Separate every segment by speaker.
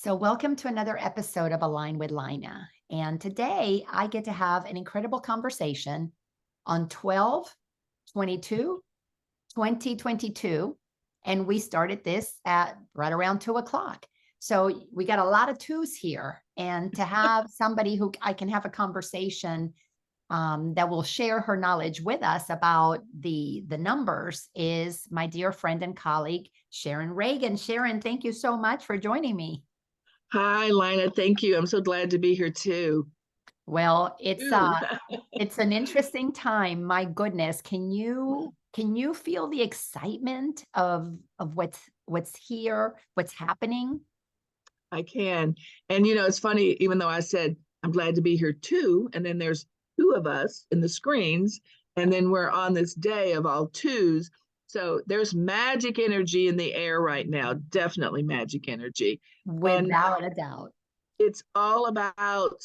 Speaker 1: So, welcome to another episode of Align with Laina. And today I get to have an incredible conversation on 12/22/2022. And we started this at right around 2 o'clock. So, we got a lot of twos here. And to have somebody who I can have a conversation that will share her knowledge with us about the numbers is my dear friend and colleague, Sharon Reagan. Sharon, thank you so much for joining me.
Speaker 2: Hi, Lina. Thank you. I'm so glad to be here too.
Speaker 1: Well,
Speaker 2: Ooh.
Speaker 1: it's an interesting time. My goodness, can you feel the excitement of what's here, what's happening?
Speaker 2: I can. And it's funny, even though I said I'm glad to be here too, and then there's two of us in the screens, and then we're on this day of all twos. So there's magic energy in the air right now, definitely magic energy. And
Speaker 1: Without a doubt.
Speaker 2: it's all about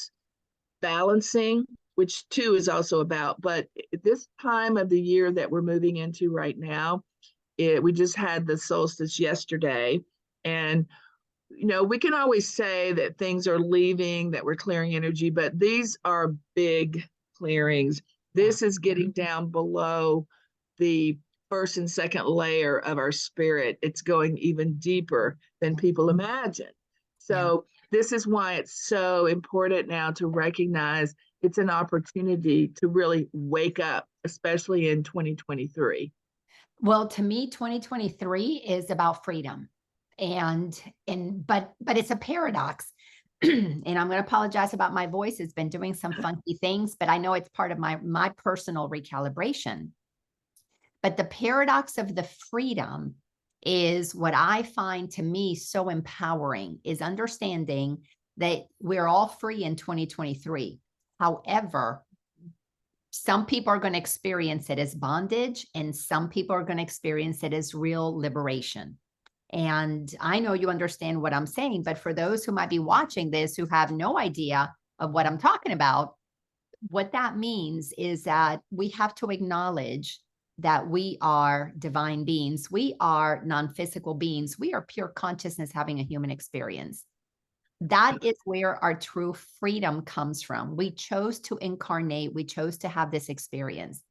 Speaker 2: balancing, which two is also about. But this time of the year that we're moving into right now, we just had the solstice yesterday. And we can always say that things are leaving, that we're clearing energy, but these are big clearings.
Speaker 1: Yeah.
Speaker 2: This is getting down below the first and second layer of our spirit. It's going even deeper than people imagine.
Speaker 1: Yeah.
Speaker 2: So, this is why it's so important now to recognize it's an opportunity to really wake up, especially in 2023.
Speaker 1: Well, to me, 2023 is about freedom. But it's a paradox. And I'm going to apologize about my voice. It's been doing some funky things, but I know it's part of my personal recalibration. But the paradox of the freedom is what I find to me so empowering is understanding that we're all free in 2023. However, some people are going to experience it as bondage, and some people are going to experience it as real liberation. And I know you understand what I'm saying, but for those who might be watching this who have no idea of what I'm talking about, what that means is that we have to acknowledge that we are divine beings. We are non physical beings. We are pure consciousness having a human experience. That is where our true freedom comes from. We chose to incarnate, we chose to have this experience.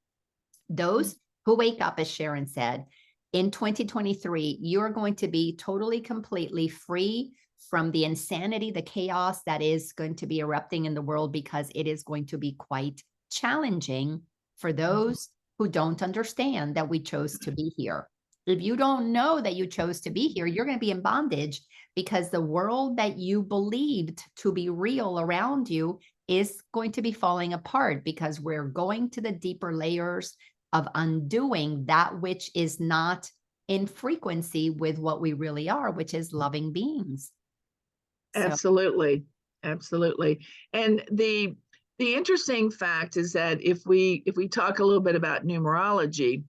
Speaker 1: Those who wake up, as Sharon said, in 2023, you're going to be totally, completely free from the insanity, the chaos that is going to be erupting in the world, because it is going to be quite challenging for those who don't understand that we chose to be here. If you don't know that you chose to be here, you're going to be in bondage because the world that you believed to be real around you is going to be falling apart because we're going to the deeper layers of undoing that which is not in frequency with what we really are, which is loving beings. So,
Speaker 2: Absolutely. Absolutely. And the interesting fact is that if we talk a little bit about numerology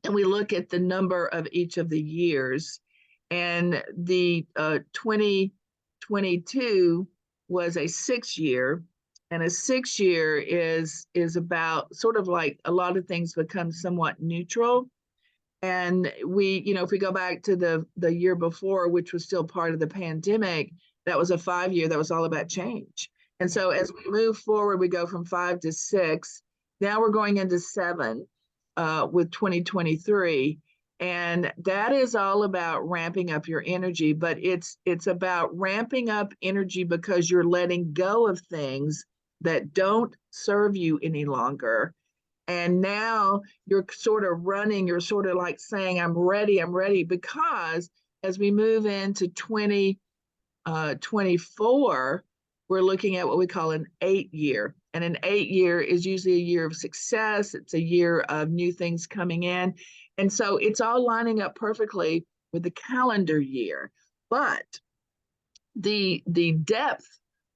Speaker 2: and we look at the number of each of the years, and the 2022 was a 6 year, and a 6 year is about sort of like a lot of things become somewhat neutral. And if we go back to the year before, which was still part of the pandemic, that was a 5 year that was all about change. And
Speaker 1: yeah.
Speaker 2: so as we move forward, we go from 5 to 6. Now we're going into 7 with 2023. And that is all about ramping up your energy, but it's about ramping up energy because you're letting go of things that don't serve you any longer. And now you're sort of running, you're sort of like saying, I'm ready, because as we move into 2024, we're looking at what we call an 8 year. And an 8 year is usually a year of success. It's a year of new things coming in. And so it's all lining up perfectly with the calendar year. But the depth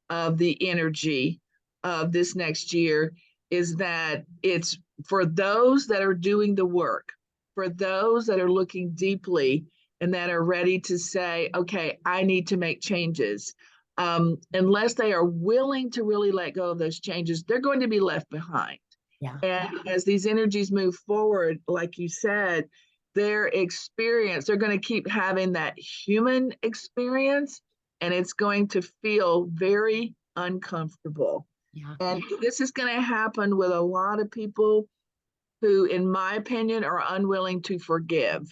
Speaker 2: of the energy of this next year is that it's for those that are doing the work, for those that are looking deeply and that are ready to say, okay, I need to make changes. Unless they are willing to really let go of those changes, they're going to be left behind.
Speaker 1: Yeah.
Speaker 2: And as these energies move forward, like you said, they're going to keep having that human experience, and it's going to feel very uncomfortable.
Speaker 1: Yeah.
Speaker 2: And this is going to happen with a lot of people who, in my opinion, are unwilling to forgive,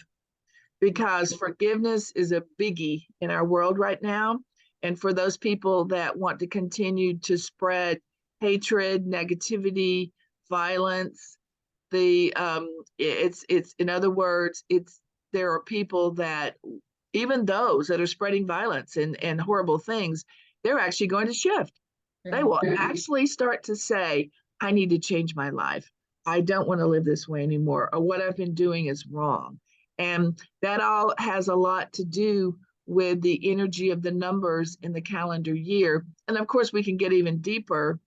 Speaker 2: because forgiveness is a biggie in our world right now. And for those people that want to continue to spread hatred, negativity, violence, it's in other words, there are people that, even those that are spreading violence and horrible things, they're actually going to shift. They will actually start to say, I need to change my life. I don't want to live this way anymore, or what I've been doing is wrong. And that all has a lot to do with the energy of the numbers in the calendar year. And of course, we can get even deeper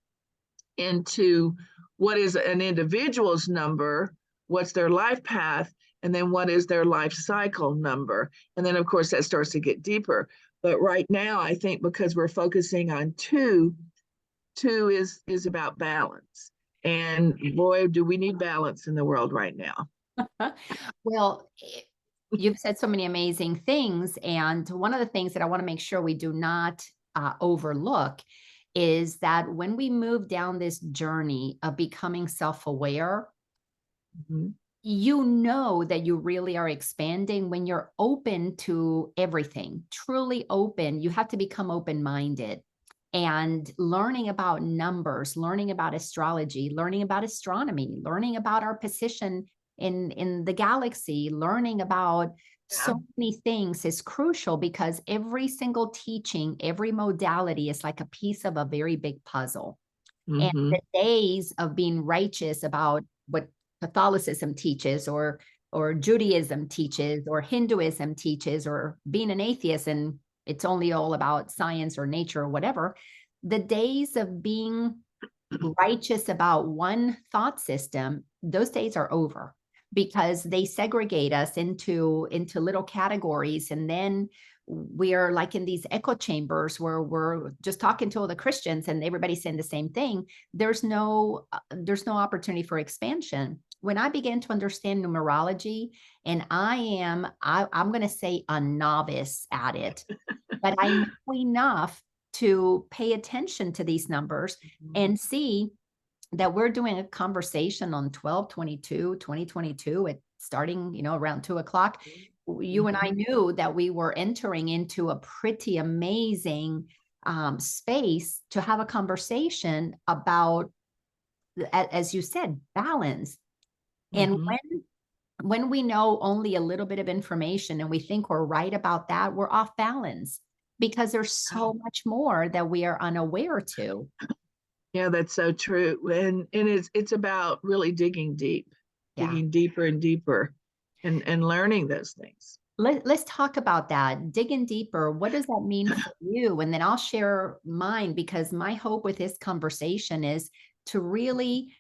Speaker 2: into what is an individual's number, what's their life path, and then what is their life cycle number. And then, of course, that starts to get deeper. But right now, I think because we're focusing on two is about balance. And boy, do we need balance in the world right now.
Speaker 1: Well, you've said so many amazing things. And one of the things that I want to make sure we do not overlook is that when we move down this journey of becoming self-aware,
Speaker 2: Mhm.
Speaker 1: you know that you really are expanding when you're open to everything, truly open. You have to become open-minded and learning about numbers, learning about astrology, learning about astronomy, learning about our position in the galaxy, learning about
Speaker 2: Yeah.
Speaker 1: so many things is crucial, because every single teaching, every modality is like a piece of a very big puzzle. And
Speaker 2: Mm-hmm.
Speaker 1: the days of being righteous about what Catholicism teaches, or Judaism teaches, or Hinduism teaches, or being an atheist and it's only all about science or nature or whatever, the days of being righteous about one thought system, those days are over, because they segregate us into little categories, and then we are like in these echo chambers where we're just talking to all the Christians and everybody's saying the same thing. There's no opportunity for expansion. When I began to understand numerology, and I'm going to say a novice at it, but I know enough to pay attention to these numbers and see that we're doing a conversation on 12/22/2022 at starting, around 2 o'clock. You and I knew that we were entering into a pretty amazing space to have a conversation about, as you said, balance. And
Speaker 2: Mm-hmm.
Speaker 1: when we know only a little bit of information and we think we're right about that, we're off balance, because there's so much more that we are unaware to.
Speaker 2: Yeah, that's so true. And it's about really digging deep,
Speaker 1: Yeah.
Speaker 2: digging deeper and deeper, and learning those things.
Speaker 1: Let's talk about that. Digging deeper. What does that mean for you? And then I'll share mine, because my hope with this conversation is to really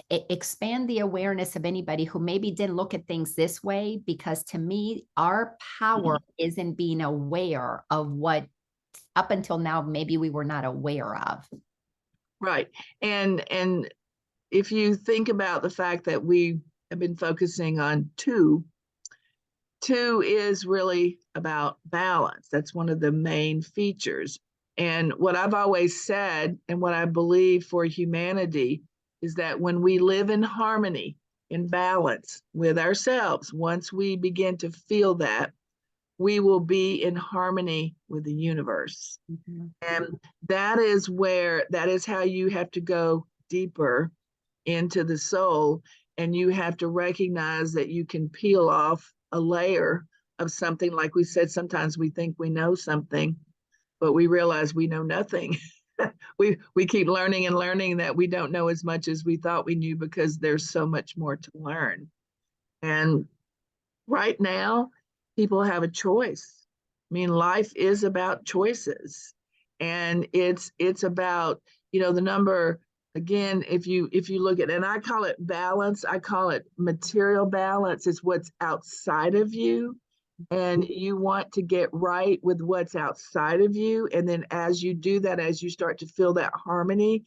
Speaker 1: expand the awareness of anybody who maybe didn't look at things this way, because to me, our power is in being aware of what up until now maybe we were not aware of.
Speaker 2: Right. And if you think about the fact that we have been focusing on two is really about balance. That's one of the main features. And what I've always said, and what I believe for humanity, is that when we live in harmony, in balance with ourselves, once we begin to feel that, we will be in harmony with the universe.
Speaker 1: Mhm.
Speaker 2: And that is how you have to go deeper into the soul. And you have to recognize that you can peel off a layer of something. Like we said, sometimes we think we know something, but we realize we know nothing. we keep learning and learning that we don't know as much as we thought we knew, because there's so much more to learn. And right now, people have a choice. I mean, life is about choices. And it's about, the number, again, if you look at, and I call it balance, I call it material balance. It's what's outside of you. And you want to get right with what's outside of you. And then as you do that, as you start to feel that harmony,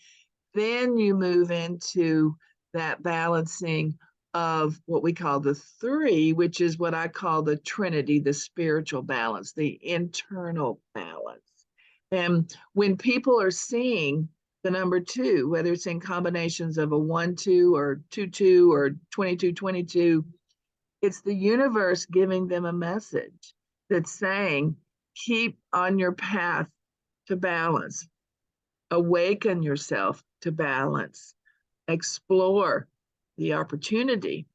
Speaker 2: then you move into that balancing of what we call the three, which is what I call the Trinity, the spiritual balance, the internal balance. And when people are seeing the number two, whether it's in combinations of a 1-2 or 2-2 or 22-22, it's the universe giving them a message that's saying, keep on your path to balance, awaken yourself to balance, explore the opportunity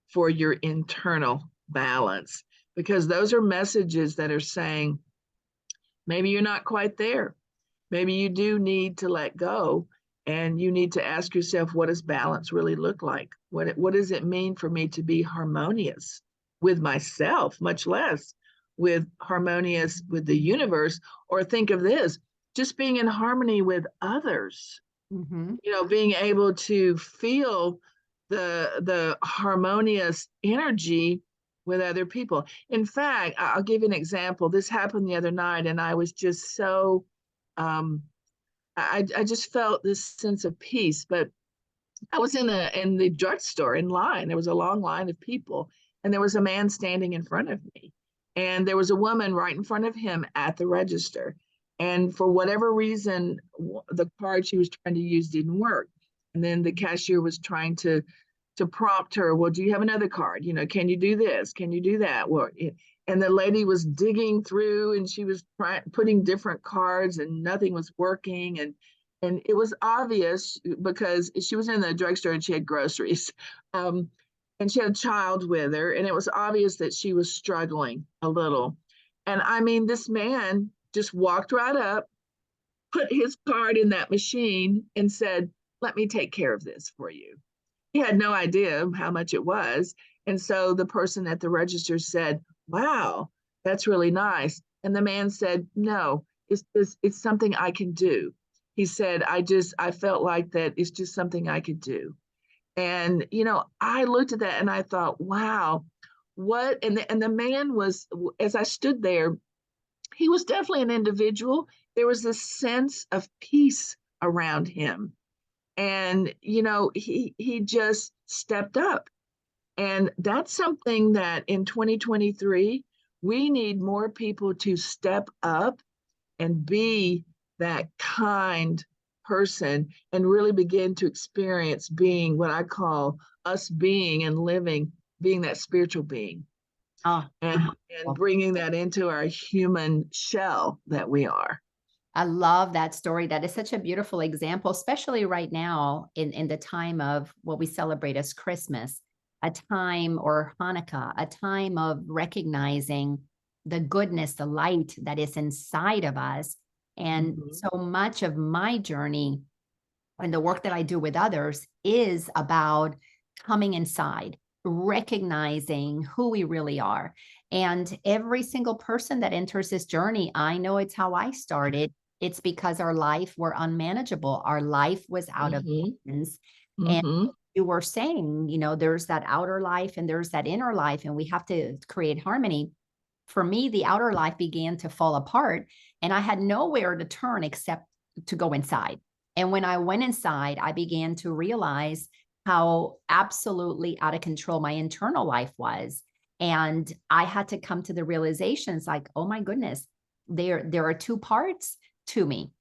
Speaker 2: for your internal balance, because those are messages that are saying, maybe you're not quite there. Maybe you do need to let go, and you need to ask yourself, what does balance really look like? What does it mean for me to be harmonious with myself, much less with harmonious with the universe? Or think of this, just being in harmony with others,
Speaker 1: Mm-hmm.
Speaker 2: being able to feel the harmonious energy with other people. In fact, I'll give you an example. This happened the other night, and I was just so um, I just felt this sense of peace. But I was in the drugstore in line. There was a long line of people, and there was a man standing in front of me, and there was a woman right in front of him at the register. And for whatever reason, the card she was trying to use didn't work. And then the cashier was trying to prompt her, well, do you have another card? Can you do this? Can you do that? Well, and the lady was digging through, and she was putting different cards, and nothing was working. And it was obvious because she was in the drugstore and she had groceries. Um, and she had a child with her, and it was obvious that she was struggling a little. And I mean, this man just walked right up, put his card in that machine, and said, let me take care of this for you. He had no idea how much it was. And so the person at the register said, wow, that's really nice. And the man said, no, it's something I can do. He said, I felt like that it's just something I could do. And, I looked at that and I thought, wow, what? And the man was, as I stood there, he was definitely an individual. There was this sense of peace around him. And, he just stepped up. And that's something that in 2023, we need more people to step up and be that kind person and really begin to experience being what I call us being and living, being that spiritual being,
Speaker 1: Oh,
Speaker 2: and bringing that into our human shell that we are.
Speaker 1: I love that story. That is such a beautiful example, especially right now in the time of what we celebrate as Christmas, a time, or Hanukkah, a time of recognizing the goodness, the light that is inside of us. And
Speaker 2: Mhm.
Speaker 1: so much of my journey and the work that I do with others is about coming inside, recognizing who we really are. And every single person that enters this journey, I know it's how I started. It's because our life were unmanageable. Our life was out of
Speaker 2: Mhm.
Speaker 1: balance. And
Speaker 2: Mhm.
Speaker 1: you were saying, there's that outer life and there's that inner life, and we have to create harmony. For me, the outer life began to fall apart, and I had nowhere to turn except to go inside. And when I went inside, I began to realize how absolutely out of control my internal life was. And I had to come to the realizations like, oh my goodness, there are two parts to me.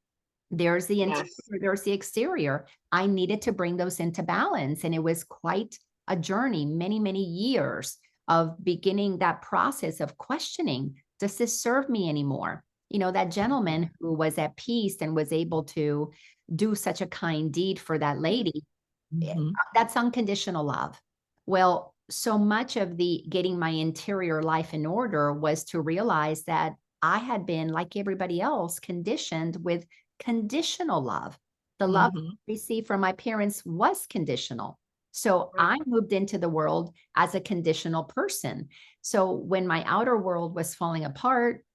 Speaker 1: There's the interior,
Speaker 2: Yes.
Speaker 1: there's the exterior. I needed to bring those into balance. And it was quite a journey, many, many years of beginning that process of questioning, does this serve me anymore? That gentleman who was at peace and was able to do such a kind deed for that lady,
Speaker 2: Mhm.
Speaker 1: that's unconditional love. Well, so much of the getting my interior life in order was to realize that I had been, like everybody else, conditioned with conditional love. The love
Speaker 2: Mhm.
Speaker 1: I received from my parents was conditional. So
Speaker 2: Right.
Speaker 1: I moved into the world as a conditional person. So when my outer world was falling apart,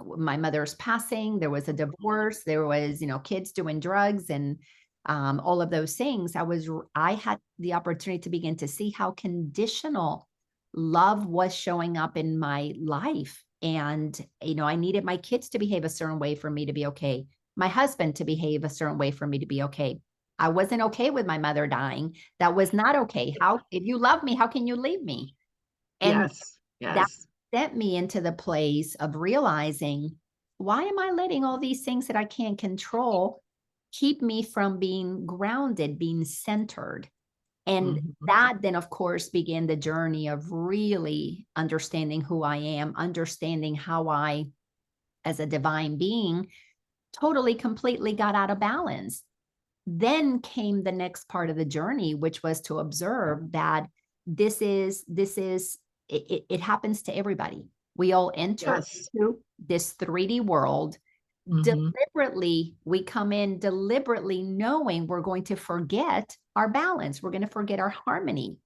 Speaker 1: my mother's passing, there was a divorce, there was, kids doing drugs and all of those things. I had the opportunity to begin to see how conditional love was showing up in my life. And, I needed my kids to behave a certain way for me to be okay. My husband to behave a certain way for me to be okay. I wasn't okay with my mother dying. That was not okay. If you love me, how can you leave me? And
Speaker 2: Yes.
Speaker 1: that
Speaker 2: Yes.
Speaker 1: sent me into the place of realizing why am I letting all these things that I can't control keep me from being grounded, being centered? And
Speaker 2: Mhm.
Speaker 1: that then, of course, began the journey of really understanding who I am, understanding how I, as a divine being, totally, completely got out of balance. Then came the next part of the journey, which was to observe that it happens to everybody. We all enter
Speaker 2: Yes.
Speaker 1: into this 3D world.
Speaker 2: Mhm.
Speaker 1: Deliberately, we come in deliberately knowing we're going to forget our balance. We're going to forget our harmony.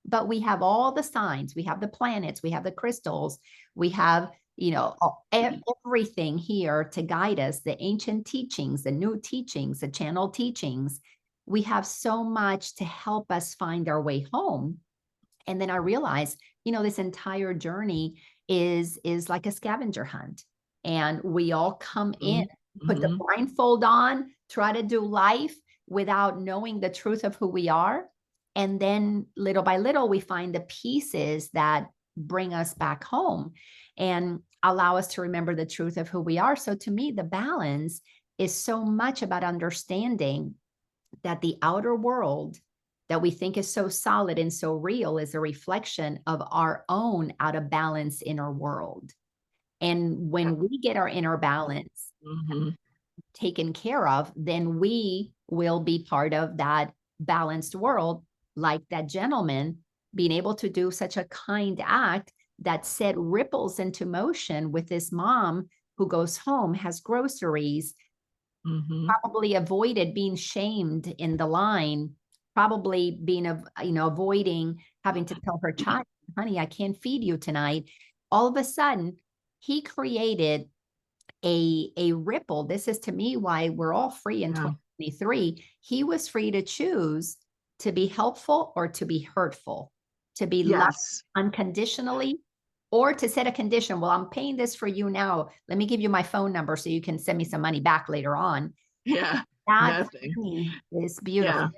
Speaker 1: But we have all the signs. We have the planets. We have the crystals. We have, everything here to guide us, the ancient teachings, the new teachings, the channel teachings. We have so much to help us find our way home. And then I realized, this entire journey is like a scavenger hunt. And we all come in,
Speaker 2: Mhm.
Speaker 1: put the
Speaker 2: Mhm.
Speaker 1: blindfold on, try to do life without knowing the truth of who we are. And then little by little, we find the pieces that bring us back home and allow us to remember the truth of who we are. So to me, the balance is so much about understanding that the outer world that we think is so solid and so real is a reflection of our own out of balance inner world. And when we get our inner balance
Speaker 2: Mhm.
Speaker 1: taken care of, then we will be part of that balanced world, like that gentleman being able to do such a kind act that set ripples into motion with this mom who goes home, has groceries,
Speaker 2: Mhm.
Speaker 1: probably avoided being shamed in the line, probably being, avoiding having to tell her child, honey, I can't feed you tonight. All of a sudden, he created a ripple. This is to me why we're all free in
Speaker 2: Yeah.
Speaker 1: 2023. He was free to choose to be helpful or to be hurtful, to be loved
Speaker 2: Yes.
Speaker 1: unconditionally, or to set a condition. Well, I'm paying this for you now. Let me give you my phone number so you can send me some money back later on.
Speaker 2: Yeah.
Speaker 1: That
Speaker 2: Nothing.
Speaker 1: to me is
Speaker 2: Yeah.
Speaker 1: beautiful.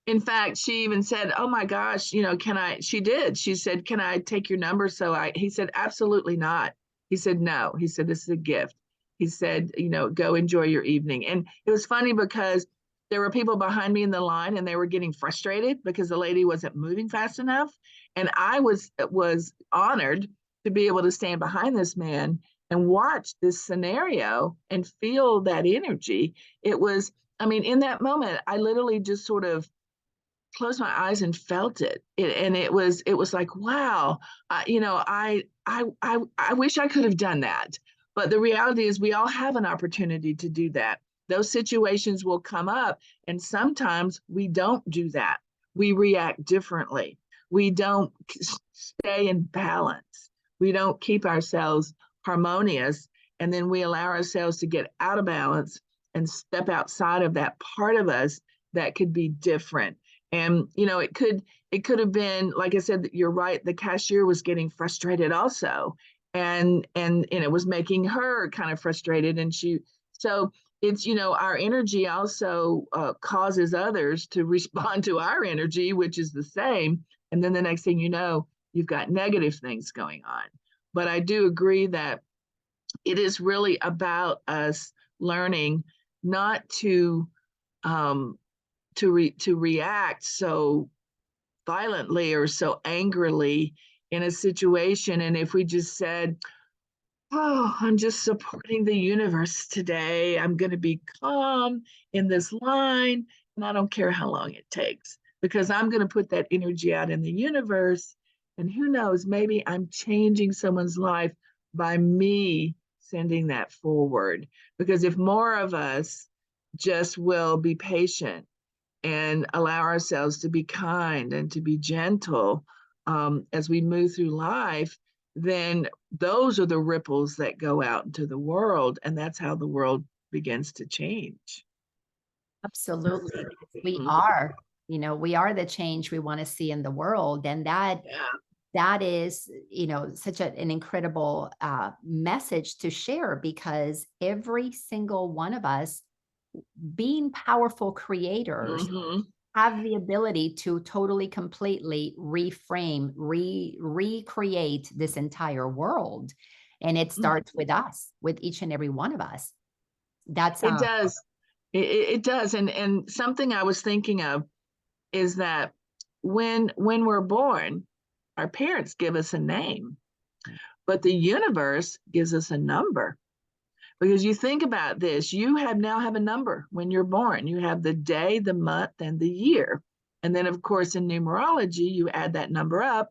Speaker 2: In fact, she even said, "Oh my gosh, can I?" She did. She said, "Can I take your number?" He said, "Absolutely not." He said, "No." He said, "This is a gift." He said, "Go enjoy your evening." And it was funny because there were people behind me in the line and they were getting frustrated because the lady wasn't moving fast enough. And I was honored to be able to stand behind this man and watch this scenario and feel that energy. It was, I mean, in that moment, I literally just sort of closed my eyes and felt and it was like, wow, I wish I could have done that. But the reality is we all have an opportunity to do that. Those situations will come up, and sometimes we don't do that. We react differently. We don't stay in balance. We don't keep ourselves harmonious, and then we allow ourselves to get out of balance and step outside of that part of us that could be different. And it could have been, like I said, you're right, the cashier was getting frustrated also, and it was making her kind of frustrated, and she so it's, our energy also causes others to respond to our energy, which is the same, and then the next thing you know, you've got negative things going on. But I do agree that it is really about us learning not um, to react so violently or so angrily in a situation. And if we just said, "Oh, I'm just supporting the universe today. I'm going to be calm in this line, and I don't care how long it takes because I'm going to put that energy out in the universe. And who knows, maybe I'm changing someone's life by me sending that forward." Because if more of us just will be patient and allow ourselves to be kind and to be gentle as we move through life, then those are the ripples that go out into the world. And that's how the world begins to change.
Speaker 1: Absolutely. We
Speaker 2: Mhm.
Speaker 1: are, we are the change we want to see in the world. And
Speaker 2: Yeah.
Speaker 1: that is, such an incredible message to share, because every single one of us, being powerful creators,
Speaker 2: Hmm.
Speaker 1: have the ability to totally, completely reframe, recreate this entire world. And it
Speaker 2: Mm.
Speaker 1: starts with us, with each and every one of us. That's
Speaker 2: It does. It does. And something I was thinking of is that when we're born, our parents give us a name, but the universe gives us a number. Because you think about this, you now have a number when you're born. You have the day, the month, and the year. And then, of course, in numerology, you add that number up,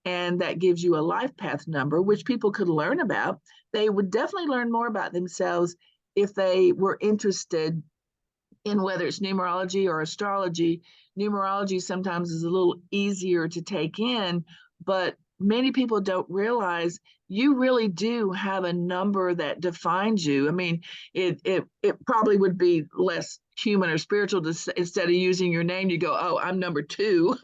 Speaker 2: and that gives you a life path number, which people could learn about. They would definitely learn more about themselves if they were interested in whether it's numerology or astrology. Numerology sometimes is a little easier to take in, but many people don't realize you really do have a number that defines you. I mean, it probably would be less human or spiritual to, instead of using your name, you go, oh, I'm number 2,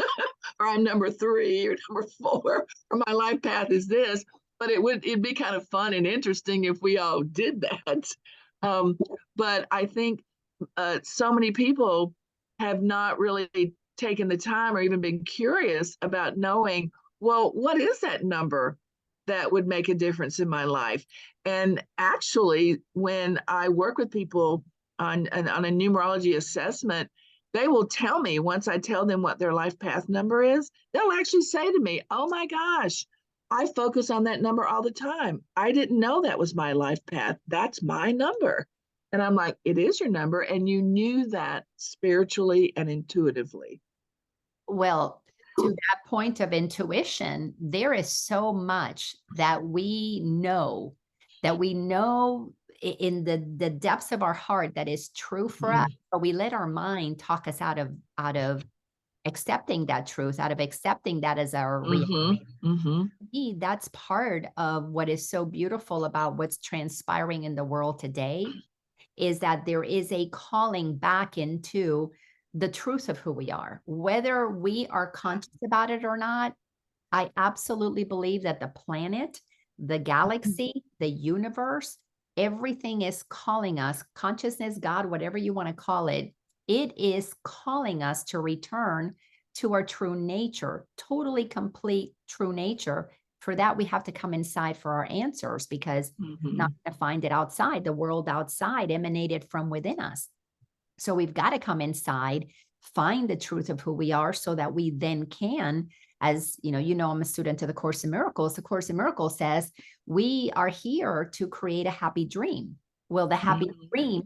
Speaker 2: or I'm number 3, or number 4, or my life path is this. But it'd be kind of fun and interesting if we all did that. But I think so many people have not really taken the time or even been curious about knowing, well, what is that number that would make a difference in my life? And actually, when I work with people on a numerology assessment, they will tell me, once I tell them what their life path number is, they'll actually say to me, oh my gosh, I focus on that number all the time. I didn't know that was my life path. That's my number. And I'm like, it is your number. And you knew that spiritually and intuitively.
Speaker 1: Well, to that point of intuition, there is so much that we know, in the depths of our heart that is true for us, but we let our mind talk us out of accepting that truth, out of accepting that as our reality. That's part of what is so beautiful about what's transpiring in the world today, is that there is a calling back into the truth of who we are, whether we are conscious about it or not. I absolutely believe that the planet, the galaxy, the universe, everything is calling us, consciousness, God, whatever you want to call it, it is calling us to return to our true nature, totally complete true nature. For that, we have to come inside for our answers, because not going to find it outside. The world outside emanated from within us. So we've got to come inside, find the truth of who we are, so that we then can, as I'm a student of the Course in Miracles. The Course in Miracles says we are here to create a happy dream. Well, the happy dream,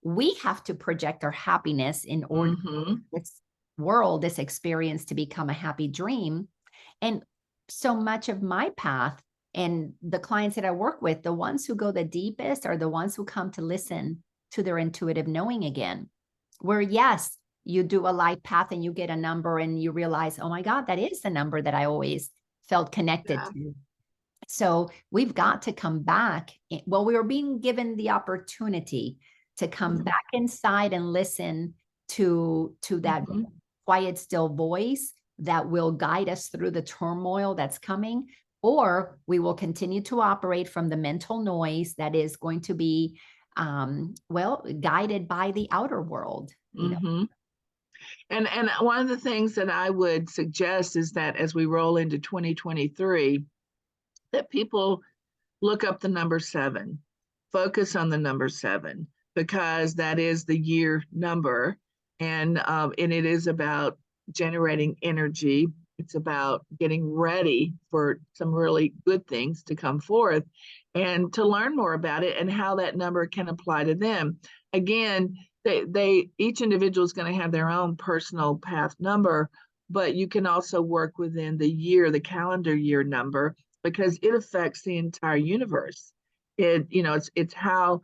Speaker 1: we have to project our happiness in order for this world, this experience, to become a happy dream. And so much of my path and the clients that I work with, the ones who go the deepest are the ones who come to listen to their intuitive knowing again, where yes, you do a life path and you get a number and you realize, oh my God, that is the number that I always felt connected to. So we've got to come back. Well, we were being given the opportunity to come back inside and listen to that quiet, still voice that will guide us through the turmoil that's coming, or we will continue to operate from the mental noise that is going to be, guided by the outer world.
Speaker 2: And one of the things that I would suggest is that as we roll into 2023, that people look up the number 7, focus on the number 7, because that is the year number, and it is about generating energy. It's about getting ready for some really good things to come forth, and to learn more about it and how that number can apply to them. Again, each individual is going to have their own personal path number, but you can also work within the year, the calendar year number, because it affects the entire universe. It's how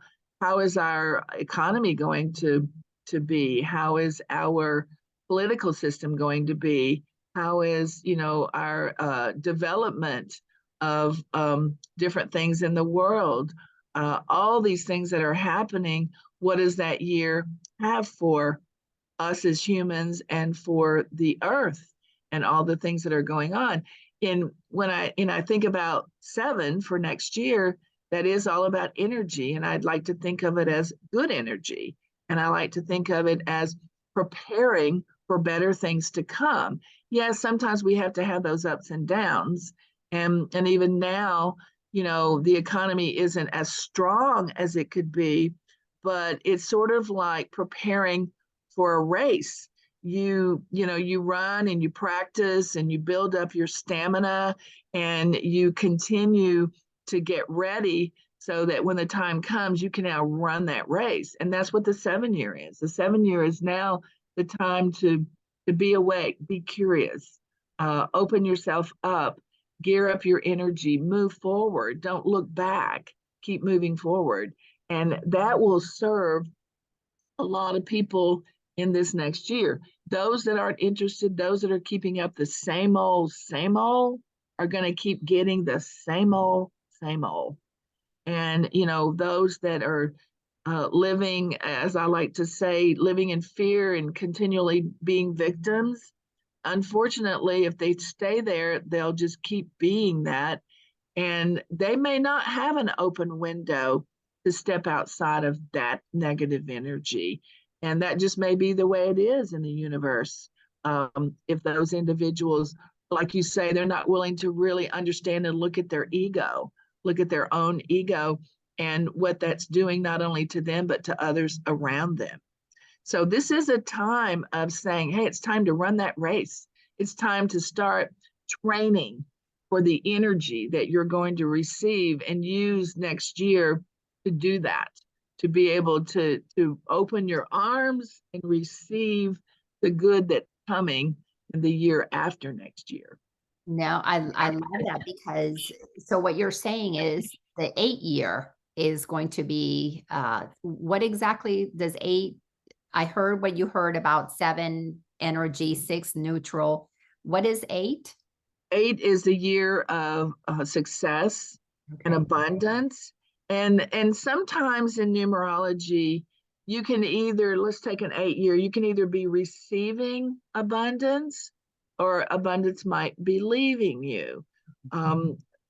Speaker 2: is our economy going to be? How is our political system going to be? How is our development of different things in the world? All these things that are happening, what does that year have for us as humans and for the earth and all the things that are going on? When I think about 7 for next year, that is all about energy. And I'd like to think of it as good energy. And I like to think of it as preparing for better things to come. Yes, sometimes we have to have those ups and downs. And even now, the economy isn't as strong as it could be, but it's sort of like preparing for a race. You run and you practice and you build up your stamina and you continue to get ready so that when the time comes, you can now run that race. And that's what the 7 year is. The 7 year is now the time to be awake, be curious, open yourself up, gear up your energy, move forward, don't look back, keep moving forward. And that will serve a lot of people in this next year. Those that aren't interested, those that are keeping up the same old, are going to keep getting the same old, same old. And, those that are living, as I like to say, living in fear and continually being victims, unfortunately, if they stay there, they'll just keep being that. And they may not have an open window to step outside of that negative energy. And that just may be the way it is in the universe. If those individuals, like you say, they're not willing to really understand and look at their ego, look at their own ego and what that's doing not only to them, but to others around them. So this is a time of saying, hey, it's time to run that race. It's time to start training for the energy that you're going to receive and use next year to do that, to be able to open your arms and receive the good that's coming in the year after next year.
Speaker 1: No, I love that, because so what you're saying is the 8 year is going to be, what exactly does 8? I heard what you heard about 7 energy, 6 neutral. What is 8?
Speaker 2: 8 is the year of success and
Speaker 1: Okay.
Speaker 2: abundance. And sometimes in numerology, you can either, let's take an 8 year, you can either be receiving abundance or abundance might be leaving you.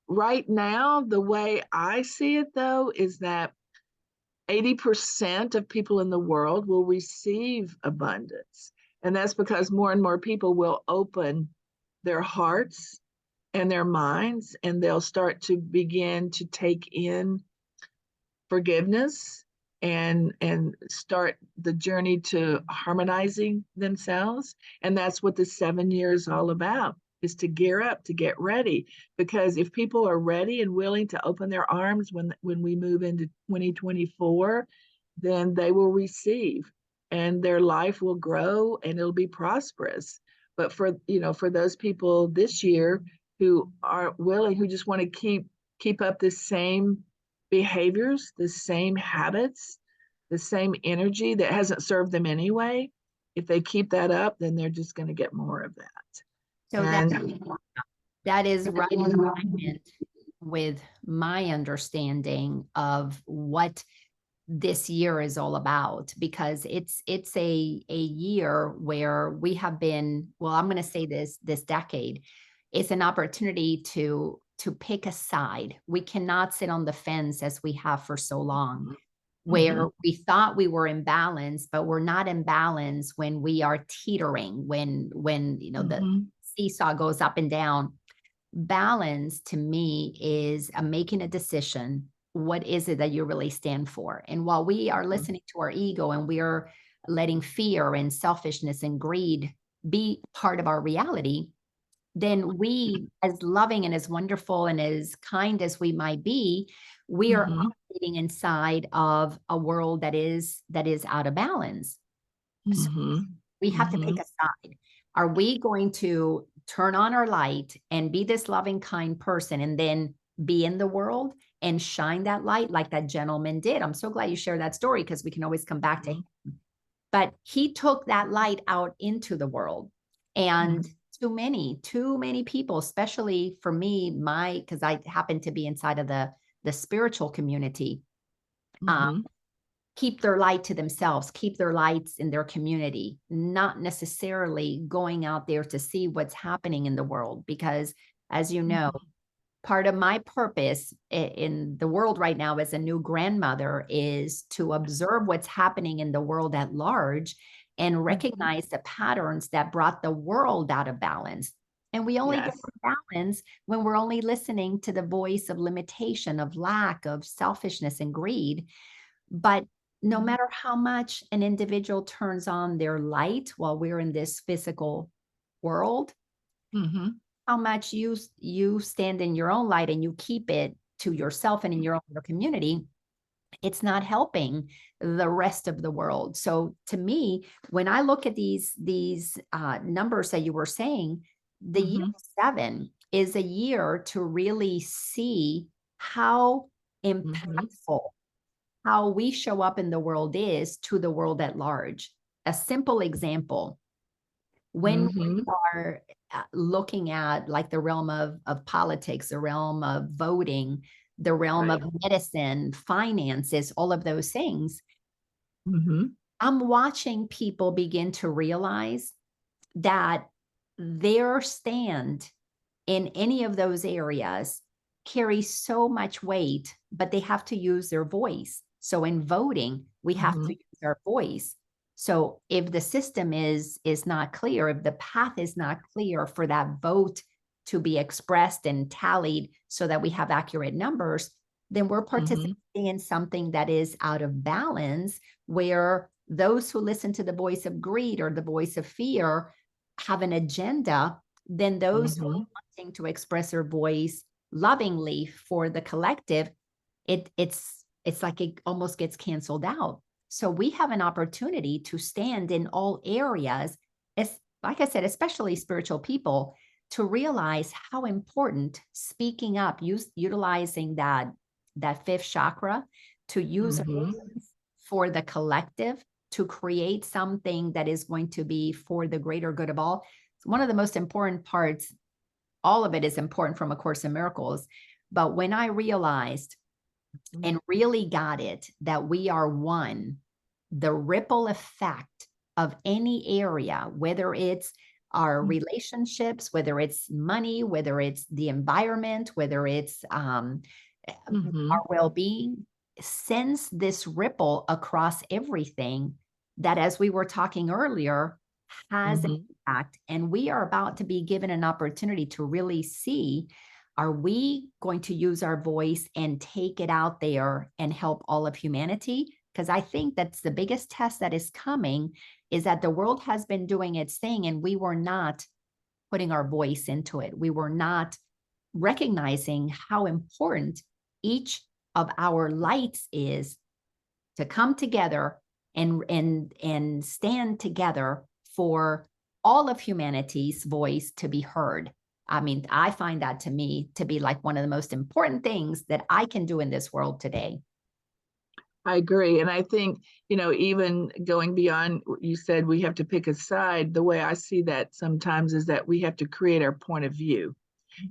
Speaker 2: Right now, the way I see it though, is that 80% of people in the world will receive abundance. And that's because more and more people will open their hearts and their minds, and they'll start to begin to take in forgiveness and start the journey to harmonizing themselves. And that's what the 7 year is all about, is to gear up, to get ready. Because if people are ready and willing to open their arms when we move into 2024, then they will receive and their life will grow and it'll be prosperous. But for those people this year who aren't willing, who just want to keep up the same behaviors, the same habits, the same energy that hasn't served them anyway, if they keep that up, then they're just going to get more of that.
Speaker 1: So
Speaker 2: And
Speaker 1: that is right in alignment with my understanding of what this year is all about, because it's a year where we have been, well, I'm going to say this decade, it's an opportunity to pick a side. We cannot sit on the fence as we have for so long, where we thought we were in balance, but we're not in balance when we are teetering, when the seesaw goes up and down. Balance to me is making a decision. What is it that you really stand for? And while we are listening to our ego and we are letting fear and selfishness and greed be part of our reality, then we, as loving and as wonderful and as kind as we might be, we are operating inside of a world that is out of balance. So we have to pick a side. Are we going to turn on our light and be this loving, kind person and then be in the world and shine that light like that gentleman did? I'm so glad you shared that story, because we can always come back to him. But he took that light out into the world, and too many people, especially for me, because I happen to be inside of the spiritual community, keep their light to themselves, keep their lights in their community, not necessarily going out there to see what's happening in the world. Because as you know, part of my purpose in the world right now as a new grandmother is to observe what's happening in the world at large and recognize the patterns that brought the world out of balance. And we only get
Speaker 2: Yes.
Speaker 1: balance when we're only listening to the voice of limitation, of lack, of selfishness and greed. But no
Speaker 2: Mhm.
Speaker 1: matter how much an individual turns on their light while we're in this physical world,
Speaker 2: Mhm.
Speaker 1: how much you stand in your own light and you keep it to yourself and in your own little community, it's not helping the rest of the world. So to me, when I look at these numbers that you were saying, the year
Speaker 2: Mhm.
Speaker 1: 7 is a year to really see how
Speaker 2: Mhm.
Speaker 1: impactful how we show up in the world is to the world at large. A simple example, when
Speaker 2: Mhm.
Speaker 1: we are looking at like the realm of politics, the realm of voting, the realm
Speaker 2: Right.
Speaker 1: of medicine, finances, all of those things,
Speaker 2: Mhm.
Speaker 1: I'm watching people begin to realize that their stand in any of those areas carry so much weight, but they have to use their voice. So in voting, we have to
Speaker 2: Mhm.
Speaker 1: use our voice. So if the system is not clear, if the path is not clear for that vote to be expressed and tallied so that we have accurate numbers, then we're participating
Speaker 2: Mhm.
Speaker 1: in something that is out of balance, where those who listen to the voice of greed or the voice of fear have an agenda, then those who
Speaker 2: Mhm.
Speaker 1: wanting to express their voice lovingly for the collective, it's like it almost gets canceled out. So we have an opportunity to stand in all areas, as like I said, especially spiritual people, to realize how important speaking up, utilizing that fifth chakra to use our
Speaker 2: Mhm.
Speaker 1: voice for the collective, to create something that is going to be for the greater good of all. One of the most important parts, all of it is important from A Course in Miracles. But when I realized and really got it that we are one, the ripple effect of any area, whether it's our
Speaker 2: Mhm.
Speaker 1: relationships, whether it's money, whether it's the environment, whether it's our
Speaker 2: Mhm.
Speaker 1: well being, sends this ripple across everything that, as we were talking earlier, has an
Speaker 2: Mhm.
Speaker 1: impact. And we are about to be given an opportunity to really see, are we going to use our voice and take it out there and help all of humanity? Because I think that's the biggest test that is coming, is that the world has been doing its thing and we were not putting our voice into it. We were not recognizing how important each of our lights is to come together and stand together for all of humanity's voice to be heard. I mean, I find that to me to be like one of the most important things that I can do in this world today.
Speaker 2: I agree. And I think, even going beyond what you said, we have to pick a side. The way I see that sometimes is that we have to create our point of view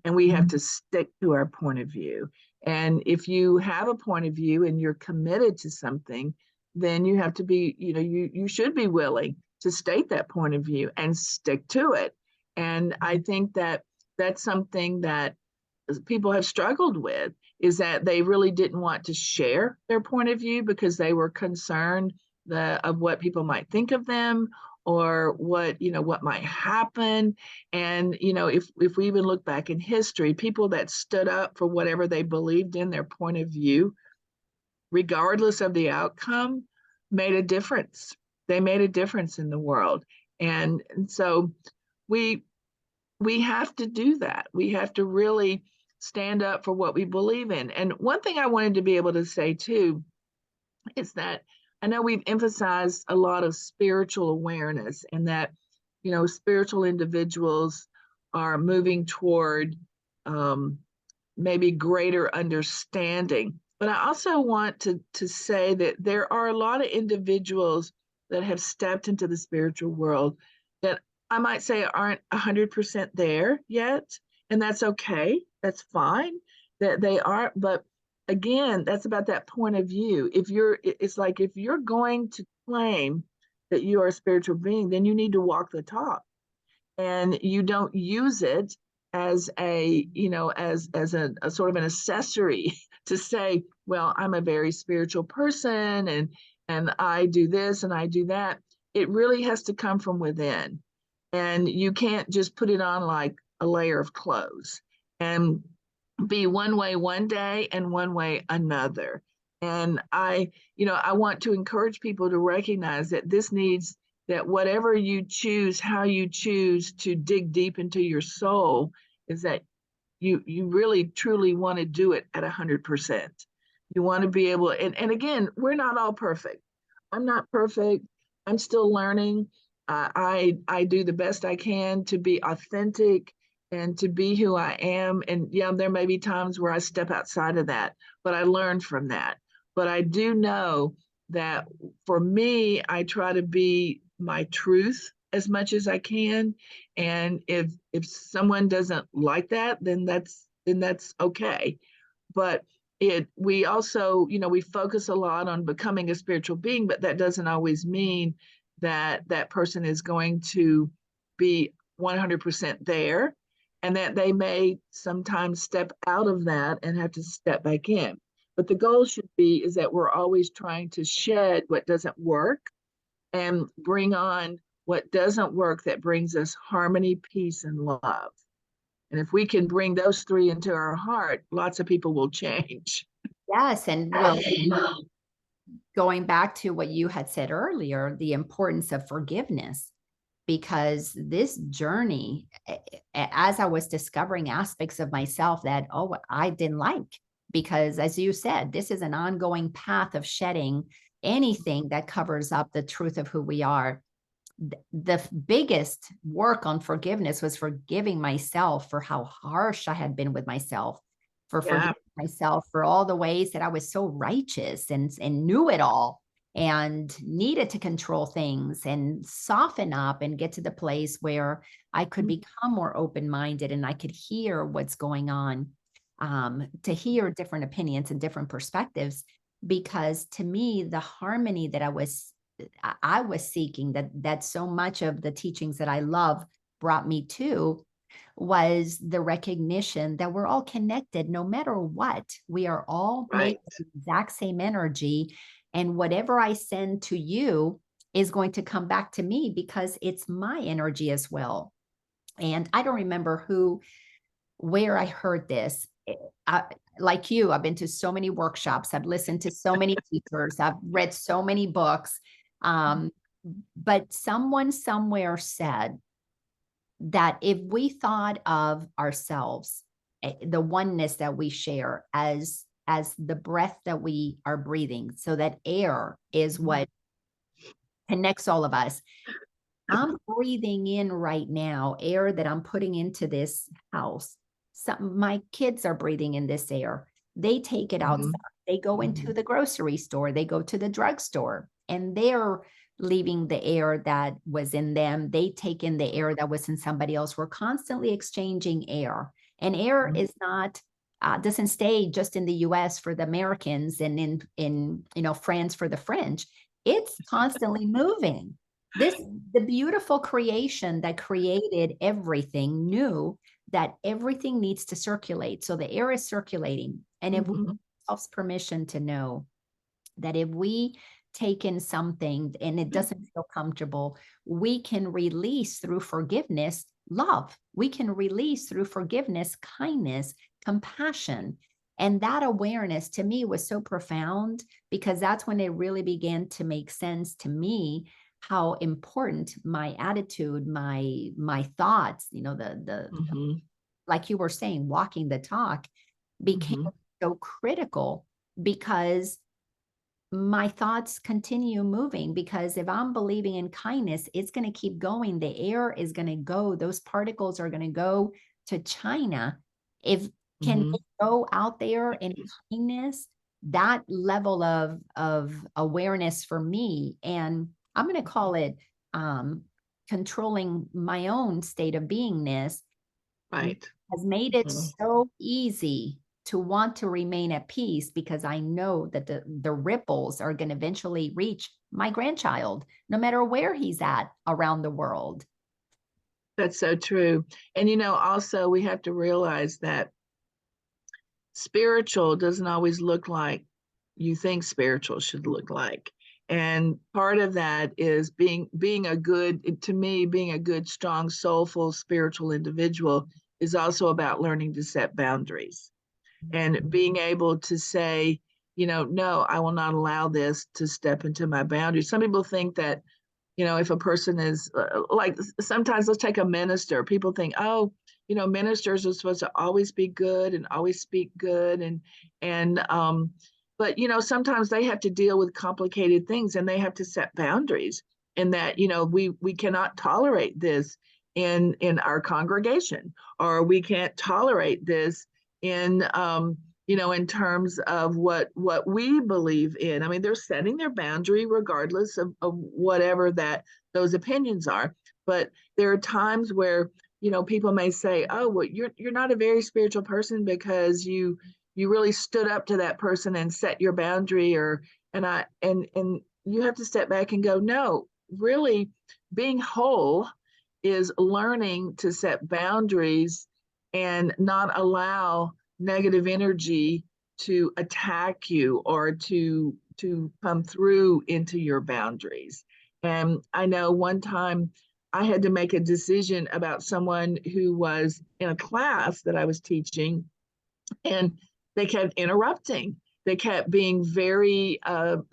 Speaker 2: and we have to stick to our point of view. And if you have a point of view and you're committed to something, then you have to be, you should be willing to state that point of view and stick to it. And I think that that's something that people have struggled with, is that they really didn't want to share their point of view because they were concerned of what people might think of them, or what might happen. And if we even look back in history, people that stood up for whatever they believed in, their point of view, regardless of the outcome, made a difference. They made a difference in the world. And so we we have to do that. We have to really stand up for what we believe in. And one thing I wanted to be able to say too is that I know we've emphasized a lot of spiritual awareness, and that, spiritual individuals are moving toward um, maybe greater understanding. But I also want to say that there are a lot of individuals that have stepped into the spiritual world that I might say aren't 100% there yet. And that's okay. That's fine that they aren't. But again, that's about that point of view. It's like if you're going to claim that you are a spiritual being, then you need to walk the talk, and you don't use it as a sort of an accessory to say, well, I'm a very spiritual person, and I do this and I do that. It really has to come from within, and you can't just put it on like a layer of clothes and be one way one day and one way another. And I want to encourage people to recognize that that whatever you choose, how you choose to dig deep into your soul, is that you really truly want to do it at 100%. You want to be able, and again, we're not all perfect. I'm not perfect. I'm still learning. I do the best I can to be authentic and to be who I am. And yeah, there may be times where I step outside of that, but I learned from that. But I do know that for me, I try to be my truth as much as I can. And if someone doesn't like that, then that's okay. But we also, we focus a lot on becoming a spiritual being, but that doesn't always mean that that person is going to be 100% there, and that they may sometimes step out of that and have to step back in. But the goal should be is that we're always trying to shed what doesn't work and bring on what doesn't work, that brings us harmony, peace, and love. And if we can bring those three into our heart, lots of people will change.
Speaker 1: Yes. And well, going back to what you had said earlier, the importance of forgiveness, because this journey, as I was discovering aspects of myself that, oh, I didn't like, because as you said, this is an ongoing path of shedding anything that covers up the truth of who we are. The biggest work on forgiveness was forgiving myself for how harsh I had been with myself, for
Speaker 2: Yeah.
Speaker 1: forgiving myself for all the ways that I was so righteous and knew it all and needed to control things and soften up and get to the place where I could become more open-minded and I could hear what's going on, to hear different opinions and different perspectives. Because to me, the harmony that I was seeking, that so much of the teachings that I love brought me to, was the recognition that we're all connected no matter what. We are all made
Speaker 2: Right.
Speaker 1: of the exact same energy. And whatever I send to you is going to come back to me because it's my energy as well. And I don't remember where I heard this. Like you, I've been to so many workshops, I've listened to so many teachers, I've read so many books. But someone somewhere said that if we thought of ourselves, the oneness that we share as the breath that we are breathing, so that air is what connects all of us. I'm breathing in right now air that I'm putting into this house. My kids are breathing in this air. They take it outside. They go into the grocery store. They go to the drugstore, and they're leaving the air that was in them. They take in the air that was in somebody else. We're constantly exchanging air, and air is not doesn't stay just in the U.S. for the Americans and in France for the French. It's constantly moving. The beautiful creation that created everything knew that everything needs to circulate. So the air is circulating. And if we give ourselves permission to know that if we take in something and it doesn't feel comfortable, we can release through forgiveness, love. We can release through forgiveness, kindness, compassion. And that awareness to me was so profound, because that's when it really began to make sense to me how important my attitude, my thoughts, like you were saying, walking the talk became so critical, because my thoughts continue moving. Because if I'm believing in kindness, it's going to keep going. The air is going to go. Those particles are going to go to China. If can they go out there in kindness, that level of awareness for me, and I'm going to call it controlling my own state of beingness,
Speaker 2: Right.
Speaker 1: has made it so easy to want to remain at peace, because I know that the ripples are going to eventually reach my grandchild, no matter where he's at around the world.
Speaker 2: That's so true. And also we have to realize that spiritual doesn't always look like you think spiritual should look like. And part of that is being a good, to me, being a good, strong, soulful, spiritual individual is also about learning to set boundaries and being able to say, no, I will not allow this to step into my boundaries. Some people think that, if a person is like, sometimes let's take a minister. People think, oh, ministers are supposed to always be good and always speak good. But, sometimes they have to deal with complicated things and they have to set boundaries, and that, we cannot tolerate this in our congregation, or we can't tolerate this in, in terms of what we believe in. I mean, they're setting their boundary regardless of whatever that those opinions are. But there are times where, people may say, oh, well, you're not a very spiritual person because you really stood up to that person and set your boundary, and you have to step back and go, no, really, being whole is learning to set boundaries and not allow negative energy to attack you or to come through into your boundaries. And I know one time I had to make a decision about someone who was in a class that I was teaching, and they kept interrupting. They kept being very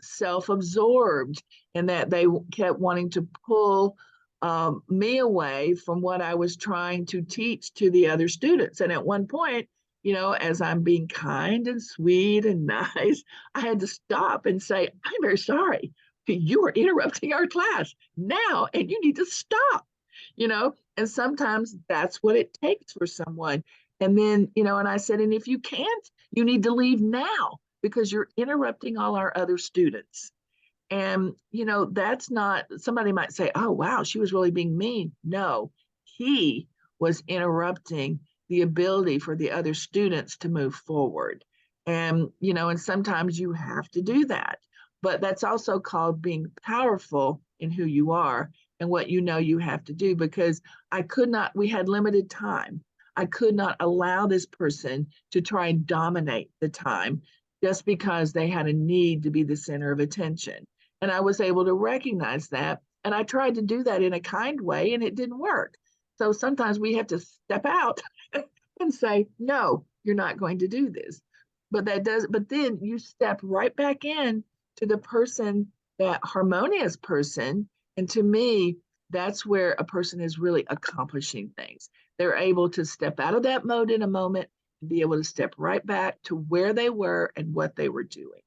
Speaker 2: self-absorbed, and that they kept wanting to pull me away from what I was trying to teach to the other students. And at one point, as I'm being kind and sweet and nice, I had to stop and say, I'm very sorry. You are interrupting our class now, and you need to stop, and sometimes that's what it takes for someone. And then, and I said, and if you can't, you need to leave now because you're interrupting all our other students. And, that's not, somebody might say, oh, wow, she was really being mean. No, he was interrupting the ability for the other students to move forward. And, and sometimes you have to do that. But that's also called being powerful in who you are and what you have to do, because we had limited time. I could not allow this person to try and dominate the time just because they had a need to be the center of attention. And I was able to recognize that. And I tried to do that in a kind way, and it didn't work. So sometimes we have to step out and say, no, you're not going to do this. But then you step right back in to the person, that harmonious person. And to me, that's where a person is really accomplishing things. They're able to step out of that mode in a moment and be able to step right back to where they were and what they were doing.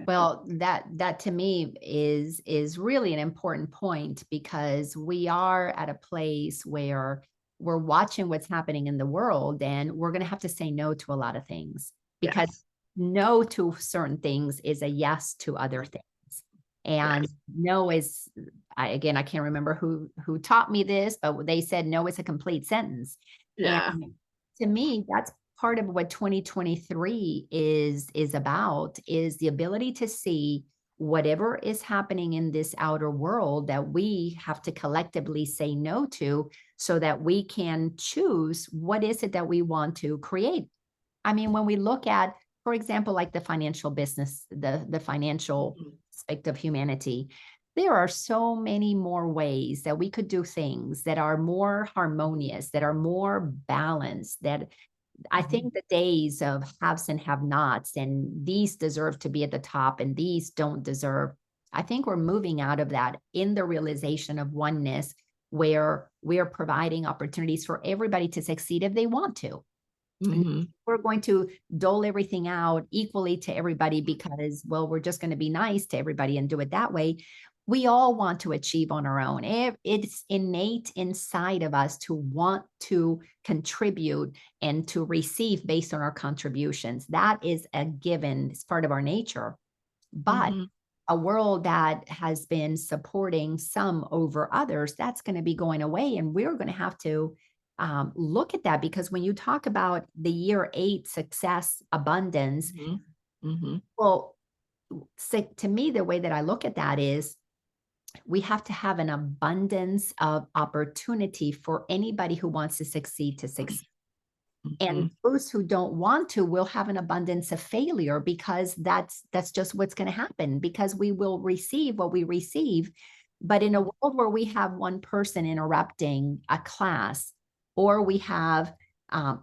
Speaker 1: Well, that to me is really an important point, because we are at a place where we're watching what's happening in the world, and we're going to have to say no to a lot of things, because
Speaker 2: Yes.
Speaker 1: no to certain things is a yes to other things. And
Speaker 2: Yes.
Speaker 1: no is, I can't remember who taught me this, but they said no is a complete sentence. And
Speaker 2: Yeah.
Speaker 1: to me, that's part of what 2023 is about, is the ability to see whatever is happening in this outer world that we have to collectively say no to, so that we can choose what is it that we want to create. I mean, when we look at, for example, like the financial business, the financial
Speaker 2: Mhm.
Speaker 1: aspect of humanity, there are so many more ways that we could do things that are more harmonious, that are more balanced, that I think the days of haves and have nots, and these deserve to be at the top and these don't deserve. I think we're moving out of that in the realization of oneness, where we are providing opportunities for everybody to succeed if they want to.
Speaker 2: Mhm.
Speaker 1: We're going to dole everything out equally to everybody because, well, we're just going to be nice to everybody and do it that way. We all want to achieve on our own. It's innate inside of us to want to contribute and to receive based on our contributions. That is a given, it's part of our nature. But
Speaker 2: Mhm.
Speaker 1: a world that has been supporting some over others, that's going to be going away. And we're going to have to look at that, because when you talk about the year 8 success, abundance,
Speaker 2: Mhm. Mhm.
Speaker 1: well, to me, the way that I look at that is we have to have an abundance of opportunity for anybody who wants to succeed to succeed. And
Speaker 2: Mhm.
Speaker 1: those who don't want to will have an abundance of failure, because that's just what's going to happen, because we will receive what we receive. But in a world where we have one person interrupting a class, or we have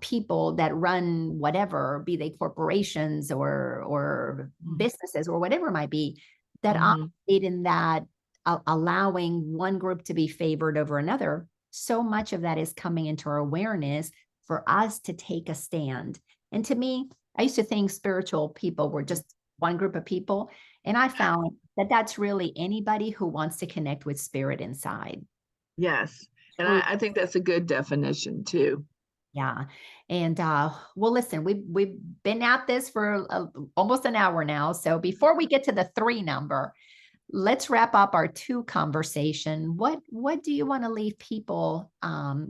Speaker 1: people that run whatever, be they corporations or businesses or whatever it might be, that operate in that allowing one group to be favored over another. So much of that is coming into our awareness for us to take a stand. And to me, I used to think spiritual people were just one group of people. And I found that that's really anybody who wants to connect with spirit inside.
Speaker 2: Yes. And
Speaker 1: True.
Speaker 2: I think that's a good definition too.
Speaker 1: Yeah. And well, listen, we've been at this for almost an hour now. So before we get to the 3 number, let's wrap up our 2 conversation. What do you want to leave people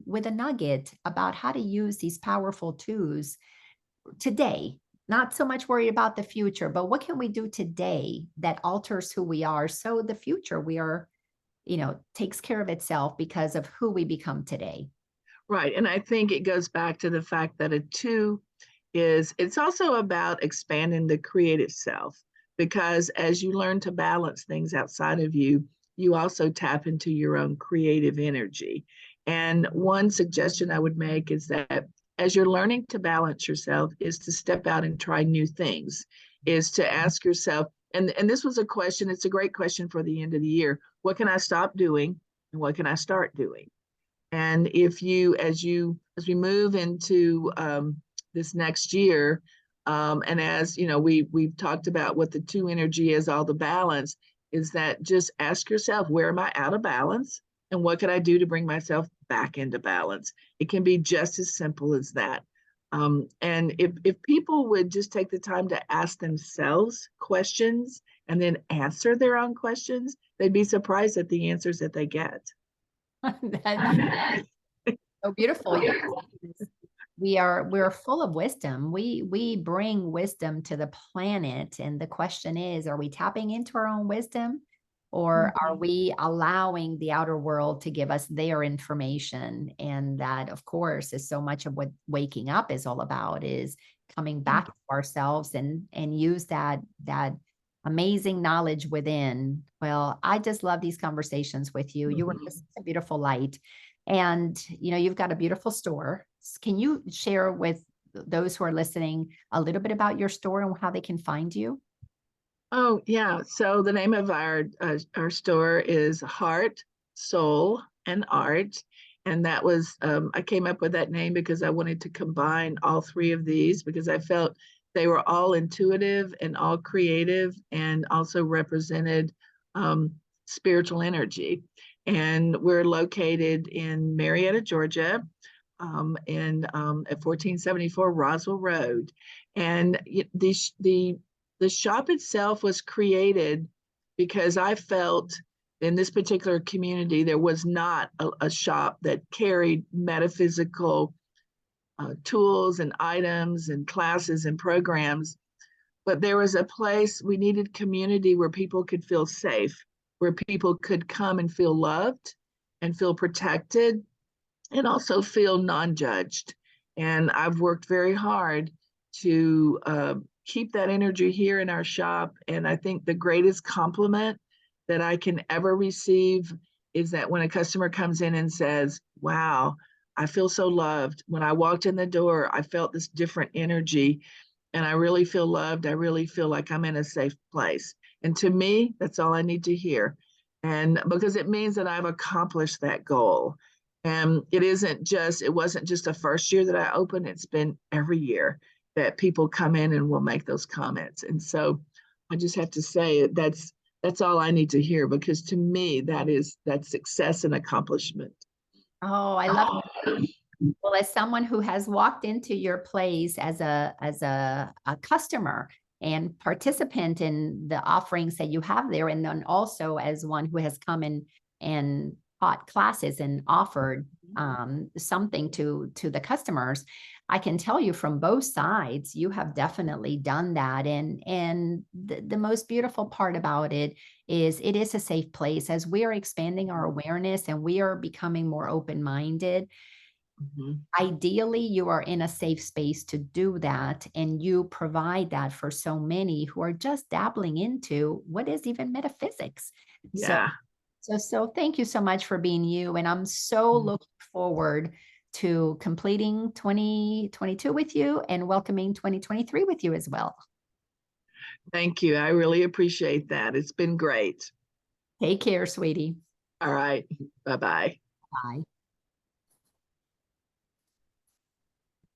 Speaker 1: with a nugget about how to use these powerful tools today? Not so much worried about the future, but what can we do today that alters who we are, so the future we are, takes care of itself because of who we become today.
Speaker 2: Right. And I think it goes back to the fact that a 2 it's also about expanding the creative self, because as you learn to balance things outside of you, you also tap into your own creative energy. And one suggestion I would make is that as you're learning to balance yourself is to step out and try new things, is to ask yourself, and this was a question, it's a great question for the end of the year. What can I stop doing and what can I start doing? And if you, as we move into this next year, and as you know, we've talked about what the 2 energy is, all the balance, is that just ask yourself, where am I out of balance, and what can I do to bring myself back into balance? It can be just as simple as that. And if people would just take the time to ask themselves questions and then answer their own questions, they'd be surprised at the answers that they get.
Speaker 1: That's so beautiful. We're full of wisdom. We bring wisdom to the planet, and the question is, are we tapping into our own wisdom, or are we allowing the outer world to give us their information? And that, of course, is so much of what waking up is all about, is coming back to ourselves and use that amazing knowledge within. Well, I just love these conversations with you. You were just a beautiful light. And, you've got a beautiful store. Can you share with those who are listening a little bit about your store and how they can find you?
Speaker 2: Oh, yeah. So the name of our store is Heart, Soul, and Art. And that was, I came up with that name because I wanted to combine all 3 of these, because I felt they were all intuitive and all creative and also represented spiritual energy. And we're located in Marietta, Georgia, at 1474 Roswell Road. And the shop itself was created because I felt in this particular community there was not a shop that carried metaphysical tools and items and classes and programs, but there was a place, we needed community where people could feel safe, where people could come and feel loved and feel protected and also feel non-judged. And I've worked very hard to keep that energy here in our shop. And I think the greatest compliment that I can ever receive is that when a customer comes in and says, wow, I feel so loved. When I walked in the door, I felt this different energy and I really feel loved. I really feel like I'm in a safe place. And to me, that's all I need to hear. And because it means that I've accomplished that goal. And it wasn't just the first year that I opened, it's been every year that people come in and will make those comments. And so I just have to say that's all I need to hear, because to me, that's success and accomplishment.
Speaker 1: Oh, I love it. Well, as someone who has walked into your place as a customer and participant in the offerings that you have there, and then also as one who has come in and taught classes and offered something to the customers, I can tell you from both sides, you have definitely done that. And the most beautiful part about it is a safe place. As we are expanding our awareness and we are becoming more open-minded, ideally you are in a safe space to do that, and you provide that for so many who are just dabbling into what is even metaphysics.
Speaker 2: Yeah.
Speaker 1: So thank you so much for being you, and I'm so looking forward to completing 2022 with you and welcoming 2023 with you as well.
Speaker 2: Thank you. I really appreciate that. It's been great.
Speaker 1: Take care, sweetie.
Speaker 2: All right. Bye-bye.
Speaker 1: Bye.